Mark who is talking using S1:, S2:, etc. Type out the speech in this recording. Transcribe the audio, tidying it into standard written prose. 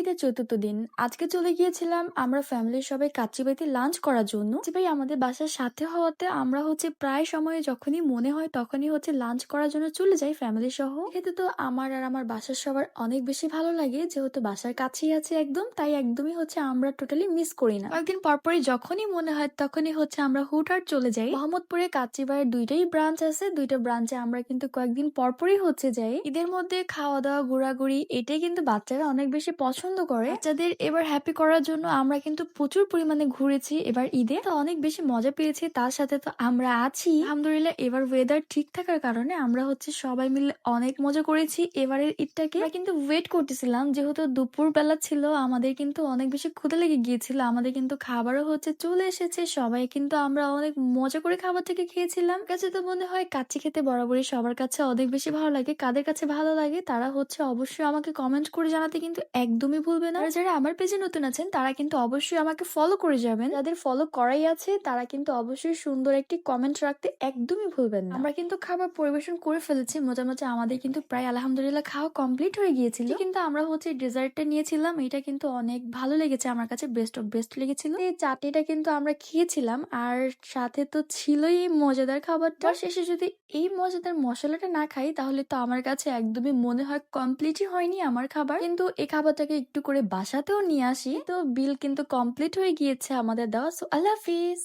S1: ঈদের চতুর্থ দিন। আজকে চলে গিয়েছিলাম আমরা ফ্যামিলির সবাই কাচ্চিবাড়িতে লাঞ্চ করার জন্য। কাচ্চিবাড়ি আমাদের বাসার সাথে হওয়াতে আমরা প্রায় সময়ে যখনই মনে হয় তখনই লাঞ্চ করার জন্য চলে যাই ফ্যামিলি সহ। এতে তো আমার আর আমার বাসার সবার অনেক বেশি ভালো লাগে, যেহেতু বাসার কাছেই আছে একদম, তাই একদমই আমরা টোটালি মিস করি না। কয়েকদিন পরপরই যখনই মনে হয় তখনই আমরা হুটহাট চলে যাই। মোহাম্মদপুরে কাচ্চিবাড়ির দুইটাই ব্রাঞ্চ আছে, দুইটা ব্রাঞ্চে আমরা কিন্তু কয়েকদিন পরপরই যাই। ঈদের মধ্যে খাওয়া দাওয়া ঘোরাঘুরি এটাই কিন্তু বাচ্চারা অনেক বেশি পছন্দ করে। বাচ্চাদের এবার হ্যাপি করার জন্য আমরা কিন্তু প্রচুর পরিমাণে ঘুরেছি এবার ঈদে, তো অনেক বেশি মজা পেয়েছি। তার সাথে তো আমরা আছি আলহামদুলিল্লাহ। এবার ওয়েদার ঠিক থাকার কারণে আমরা সবাই মিলে অনেক মজা করেছি এবারের ঈদটাকে। আমরা কিন্তু ওয়েট করতেছিলাম, যেহেতু দুপুর বেলা ছিল, আমাদের কিন্তু অনেক বেশি ক্ষুধা লেগে গিয়েছিল। আমাদের কিন্তু খাবারও চলে এসেছে, সবাই কিন্তু আমরা অনেক মজা করে খাবারটাকে খেয়েছিলাম। কাছে তো মনে হয় কাচ্চি খেতে বরাবরই সবার কাছে অনেক বেশি ভালো লাগে। কাদের কাছে ভালো লাগে তারা অবশ্যই আমাকে কমেন্ট করে জানাতে কিন্তু একদমই ভুলবে না। আর যারা আমার পেজে নতুন আছেন তারা কিন্তু অবশ্যই আমাকে ফলো করে যাবেন। যাদের ফলো করাই আছে তারা কিন্তু অবশ্যই সুন্দর একটি কমেন্ট রাখতে একদমই ভুলবেন না। আমরা কিন্তু খাবার পরিবেশন করে ফেলেছি মোটামুটি, আমাদের কিন্তু প্রায় আলহামদুলিল্লাহ খাওয়া কমপ্লিট হয়ে গিয়েছিল। কিন্তু আমরা ডেজার্টটা নিয়েছিলাম, এটা কিন্তু অনেক ভালো লেগেছে আমার কাছে, বেস্ট অফ বেস্ট লেগেছিল। এই চাটনিটা কিন্তু আমরা খেয়েছিলাম, আর সাথে তো ছিলই এই মজাদার খাবারটা। শেষে যদি এই মজাদার মশলাটা না খাই তাহলে তো আমার কাছে একদমই মনে হয় কমপ্লিটই হয়নি আমার খাবার। কিন্তু এই খাবারটাকে একটু করে বাসাতেও নিয়ে আসি, তো বিল কিন্তু কমপ্লিট হয়ে গিয়েছে আমাদের দেওয়া। সো আল্লাহ হাফিজ।